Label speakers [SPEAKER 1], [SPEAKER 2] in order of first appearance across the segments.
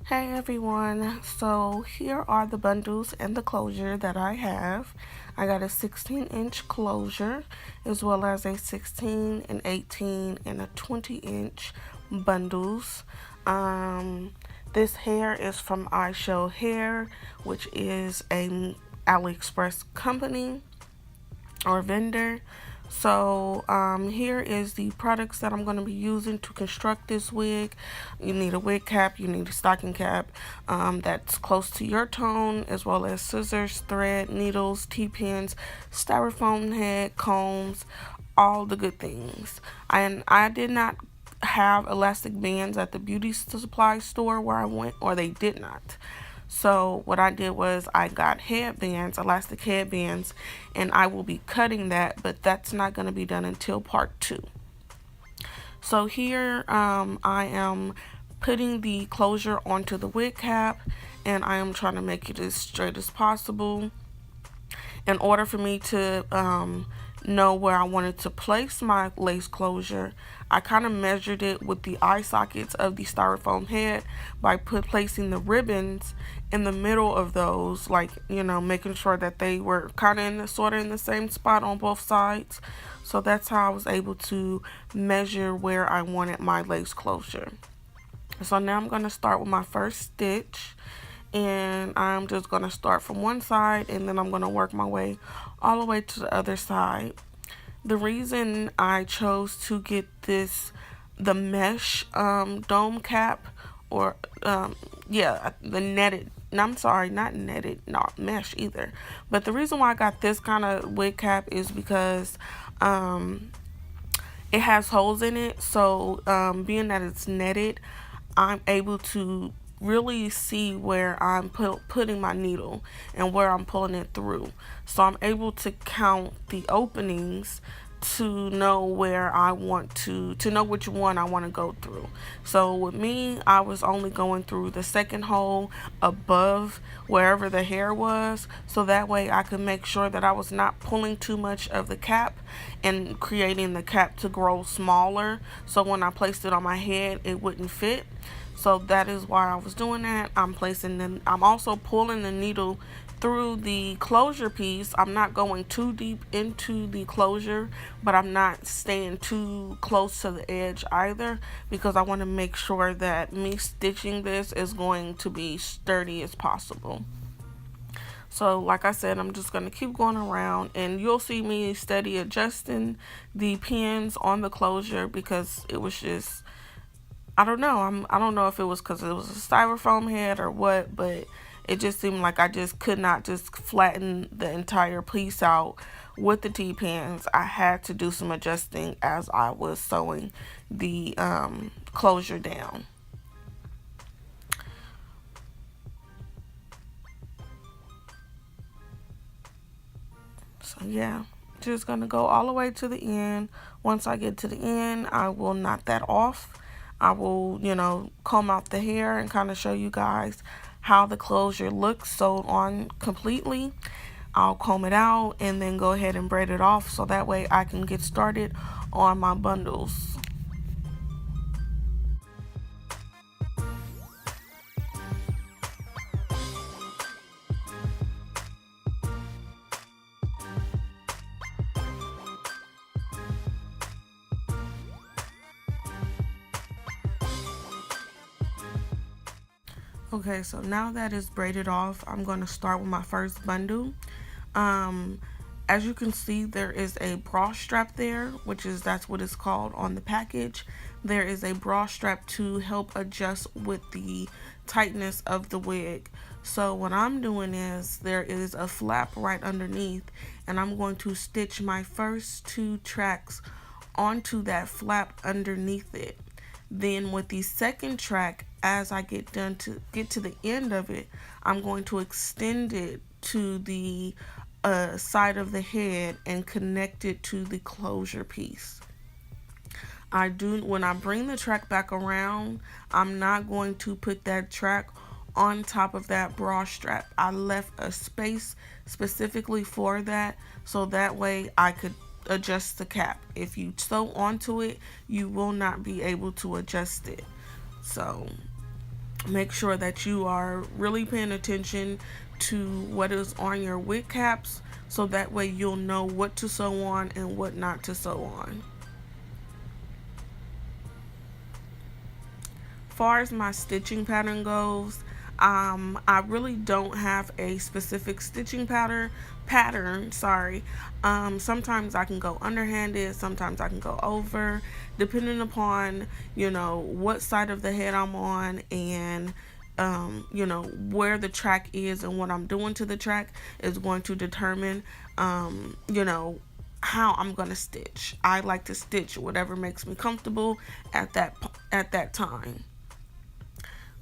[SPEAKER 1] Hey everyone, so here are the bundles and the closure that I have. I got a 16-inch closure as well as a 16, an 18, and a 20-inch bundles. Um, this hair is from IShow Hair, which is a AliExpress company or vendor. So here is the products that I'm going to be using to construct this wig. You need a wig cap, you need a stocking cap that's close to your tone, as well as scissors, thread, needles, T-pins, styrofoam head, combs, all the good things. And I did not have elastic bands at the beauty supply store where I went, or they did not. So what I did was I got headbands, elastic headbands, and I will be cutting that, but that's not going to be done until part 2. So here I am putting the closure onto the wig cap, and I am trying to make it as straight as possible. In order for me to know where I wanted to place my lace closure, I kind of measured it with the eye sockets of the styrofoam head by placing the ribbons in the middle of those, like, making sure that they were kind of sort of in the same spot on both sides. So that's how I was able to measure where I wanted my lace closure. So now I'm going to start with my first stitch, and I'm just going to start from one side, and then I'm going to work my way all the way to the other side. The reason I chose to get the mesh dome cap, or the netted, no, I'm sorry, not netted, not mesh either, but the reason why I got this kind of wig cap is because it has holes in it. So being that it's netted, I'm able to really see where I'm putting my needle and where I'm pulling it through. So I'm able to count the openings to know where I want to know which one I want to go through. So with me, I was only going through the second hole above wherever the hair was, so that way I could make sure that I was not pulling too much of the cap and creating the cap to grow smaller, so when I placed it on my head it wouldn't fit. So that is why I was doing that. I'm also pulling the needle through the closure piece. I'm not going too deep into the closure, but I'm not staying too close to the edge either, because I want to make sure that me stitching this is going to be sturdy as possible. So like I said, I'm just going to keep going around, and you'll see me steady adjusting the pins on the closure, because it was just, I don't know. I don't know if it was because it was a styrofoam head or what, but it just seemed like I just could not just flatten the entire piece out with the T-pins. I had to do some adjusting as I was sewing the closure down. So yeah, just gonna go all the way to the end. Once I get to the end, I will knot that off. I will, comb out the hair and kind of show you guys how the closure looks sewed on completely. I'll comb it out and then go ahead and braid it off, so that way I can get started on my bundles. Okay, so now that it's braided off, I'm going to start with my first bundle. Um, as you can see, there is a bra strap there, that's what it's called on the package. There is a bra strap to help adjust with the tightness of the wig. So what I'm doing is there is a flap right underneath, and I'm going to stitch my first 2 tracks onto that flap underneath it. Then with the second track, as I get to the end of it, I'm going to extend it to the side of the head and connect it to the closure piece. When I bring the track back around, I'm not going to put that track on top of that bra strap. I left a space specifically for that, so that way I could adjust the cap. If you sew onto it, you will not be able to adjust it. So make sure that you are really paying attention to what is on your wig caps, so that way you'll know what to sew on and what not to sew on. Far as my stitching pattern goes, I really don't have a specific stitching pattern. Sorry. Sometimes I can go underhanded, sometimes I can go over, depending upon what side of the head I'm on, and where the track is and what I'm doing to the track is going to determine how I'm gonna stitch. I like to stitch whatever makes me comfortable at that time.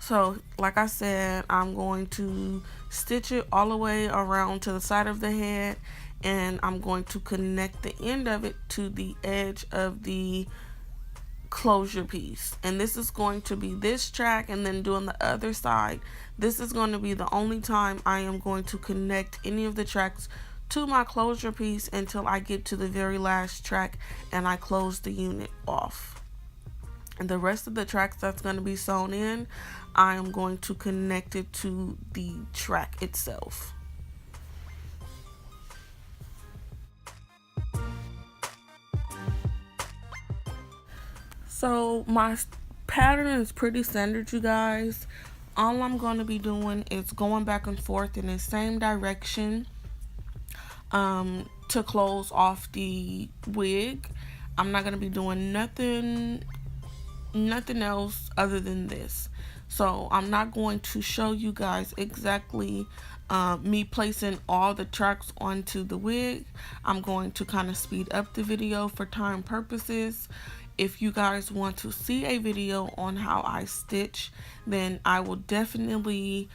[SPEAKER 1] So, like I said, I'm going to stitch it all the way around to the side of the head, and I'm going to connect the end of it to the edge of the closure piece. And this is going to be this track, and then doing the other side. This is going to be the only time I am going to connect any of the tracks to my closure piece until I get to the very last track and I close the unit off. And the rest of the tracks that's going to be sewn in, I am going to connect it to the track itself. So my pattern is pretty standard, you guys. All I'm going to be doing is going back and forth in the same direction to close off the wig. I'm not going to be doing nothing else other than this. So I'm not going to show you guys exactly me placing all the tracks onto the wig. I'm going to kind of speed up the video for time purposes. If you guys want to see a video on how I stitch, then I will definitely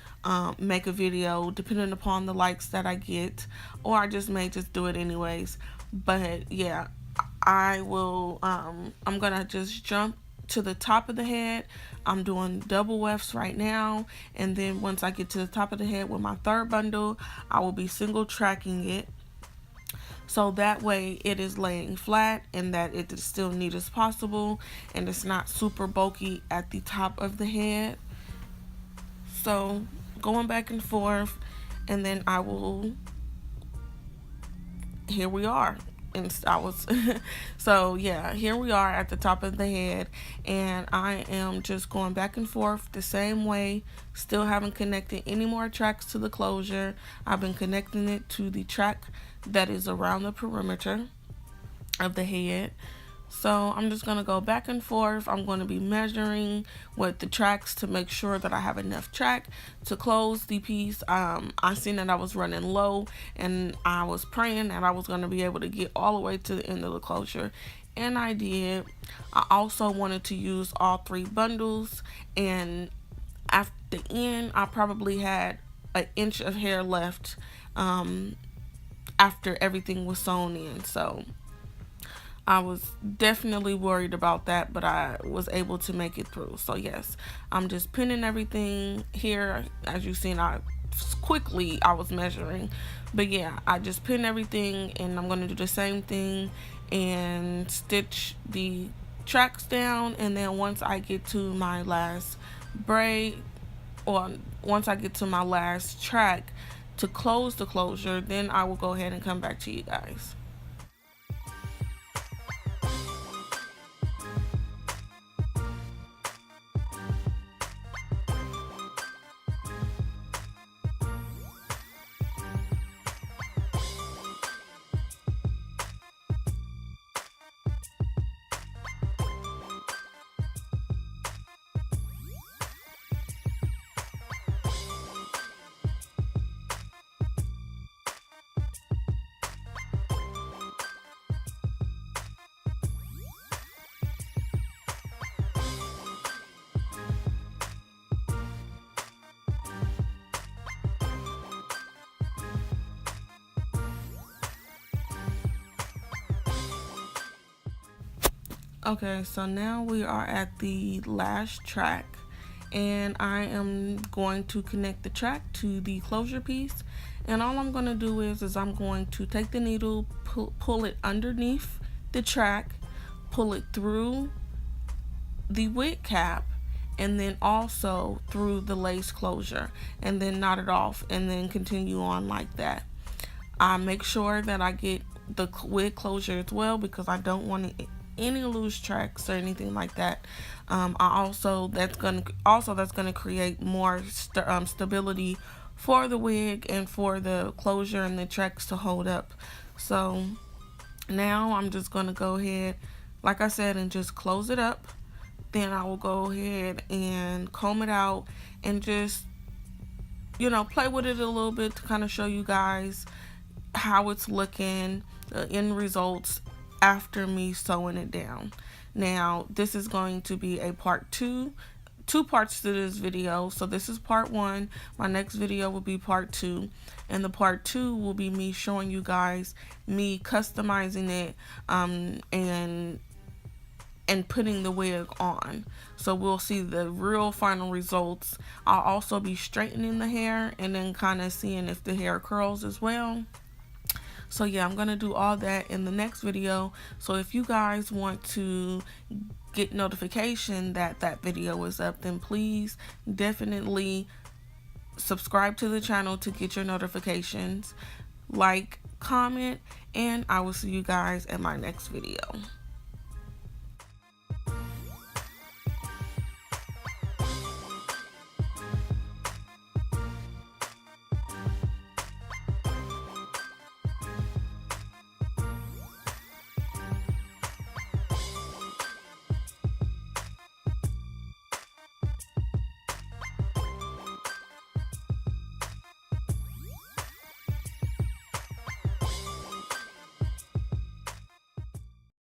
[SPEAKER 1] make a video depending upon the likes that I get, or I may just do it anyways. But yeah, I will I'm gonna just jump to the top of the head. I'm doing double wefts right now, and then once I get to the top of the head with my third bundle, I will be single tracking it, so that way it is laying flat and that it is still neat as possible, and it's not super bulky at the top of the head. So going back and forth, and then I will, here we are. And I was so yeah, here we are at the top of the head, and I am just going back and forth the same way, still haven't connected any more tracks to the closure. I've been connecting it to the track that is around the perimeter of the head. So I'm just going to go back and forth. I'm going to be measuring with the tracks to make sure that I have enough track to close the piece. I seen that I was running low, and I was praying that I was going to be able to get all the way to the end of the closure, and I did. I also wanted to use all 3 bundles, and at the end I probably had an inch of hair left after everything was sewn in. So I was definitely worried about that, but I was able to make it through. So yes, I'm just pinning everything here. As you've seen, I was measuring, but yeah, I just pin everything, and I'm going to do the same thing and stitch the tracks down. And then once I get to my last braid, or once I get to my last track to close the closure, then I will go ahead and come back to you guys. Okay, so now we are at the last track, and I am going to connect the track to the closure piece. And all I'm going to do is I'm going to take the needle, pull it underneath the track, pull it through the wig cap, and then also through the lace closure, and then knot it off, and then continue on like that. I make sure that I get the wig closure as well, because I don't want any loose tracks or anything like that. That's gonna create more stability for the wig and for the closure and the tracks to hold up. So now I'm just gonna go ahead, like I said, and just close it up. Then I will go ahead and comb it out and just, play with it a little bit to kind of show you guys how it's looking, the end results after me sewing it down. Now, this is going to be a part two parts to this video. So this is part one. My next video will be part two, and the part two will be me showing you guys me customizing it and putting the wig on. So we'll see the real final results. I'll also be straightening the hair and then kind of seeing if the hair curls as well. So yeah, I'm gonna do all that in the next video. So if you guys want to get notification that that video is up, then please definitely subscribe to the channel to get your notifications, like, comment, and I will see you guys in my next video.